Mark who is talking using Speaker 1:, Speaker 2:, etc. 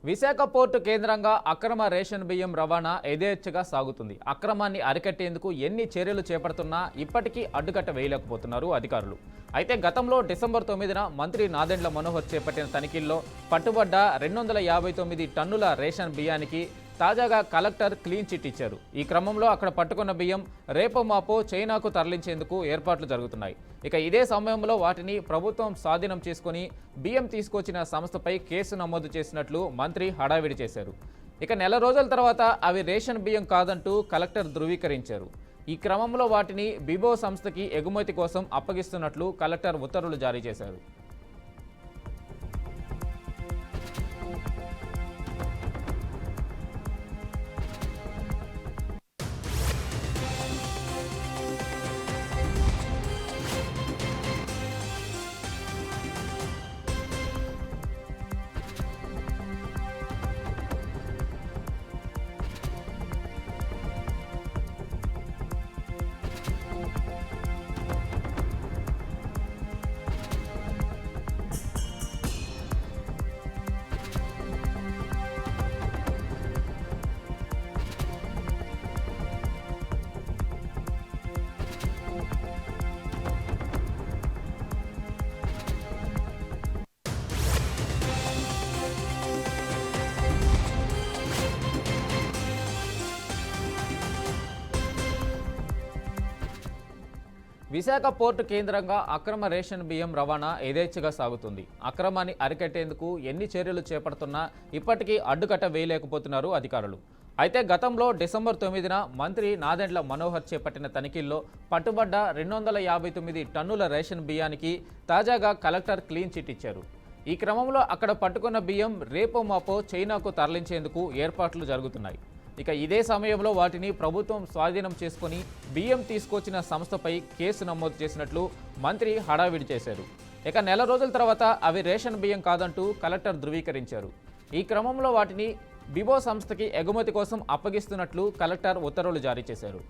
Speaker 1: Visakha port కేంద్రంగా అక్రమ ration బియ్యం రవాణా యథేచ్ఛగా సాగుతుంది. అక్రమాన్ని అరికట్టేందుకు ఎన్ని చర్యలు చేపడుతున్నా ఇప్పటికీ అడ్డుకట్ట వేయలేకపోతున్నారు అధికారులు. అయితే గతంలో డిసెంబర్ 9న మంత్రి నాదెండ్ల మనోహర్ చేపట్టిన తనిఖీల్లో పట్టుబడ్డ 259 టన్నుల రేషన్ బియ్యానికి తాజాగా కలెక్టర్ క్లీన్ చిట్ ఇచ్చారు. ఈ క్రమంలో అక్కడ పట్టుకున్న బియ్యం రేపో మాపో చైనాకు తరలించేందుకు ఏర్పాట్లు జరుగుతున్నాయి. ఇక ఇదే సమయంలో వాటిని ప్రభుత్వం స్వాధీనం చేసుకుని బియ్యం తీసుకొచ్చిన సంస్థపై కేసు నమోదు చేసినట్లు మంత్రి హడావిడి చేశారు. ఇక నెల రోజుల తర్వాత అవి రేషన్ బియ్యం కాదంటూ కలెక్టర్ ధృవీకరించారు. ఈ క్రమంలో వాటిని బిబో సంస్థకి ఎగుమతి కోసం అప్పగిస్తున్నట్లు కలెక్టర్ ఉత్తర్వులు జారీ చేశారు. విశాఖ పోర్టు కేంద్రంగా అక్రమ రేషన్ బియ్యం రవాణా యథేచ్ఛగా సాగుతుంది. అక్రమాన్ని అరికట్టేందుకు ఎన్ని చర్యలు చేపడుతున్నా ఇప్పటికీ అడ్డుకట్ట వేయలేకపోతున్నారు అధికారులు. అయితే గతంలో డిసెంబర్ 9న మంత్రి నాదెండ్ల మనోహర్ చేపట్టిన తనిఖీల్లో పట్టుబడ్డ 259 టన్నుల రేషన్ బియ్యానికి తాజాగా కలెక్టర్ క్లీన్ చిట్ ఇచ్చారు. ఈ క్రమంలో అక్కడ పట్టుకున్న బియ్యం రేపో మాపో చైనాకు తరలించేందుకు ఏర్పాట్లు జరుగుతున్నాయి. ఇక ఇదే సమయంలో వాటిని ప్రభుత్వం స్వాధీనం చేసుకుని బియ్యం తీసుకొచ్చిన సంస్థపై కేసు నమోదు చేసినట్లు మంత్రి హడావిడి చేశారు. ఇక నెల రోజుల తర్వాత అవి రేషన్ బియ్యం కాదంటూ కలెక్టర్ ధృవీకరించారు. ఈ క్రమంలో వాటిని బిబో సంస్థకి ఎగుమతి కోసం అప్పగిస్తున్నట్లు కలెక్టర్ ఉత్తర్వులు జారీ చేశారు.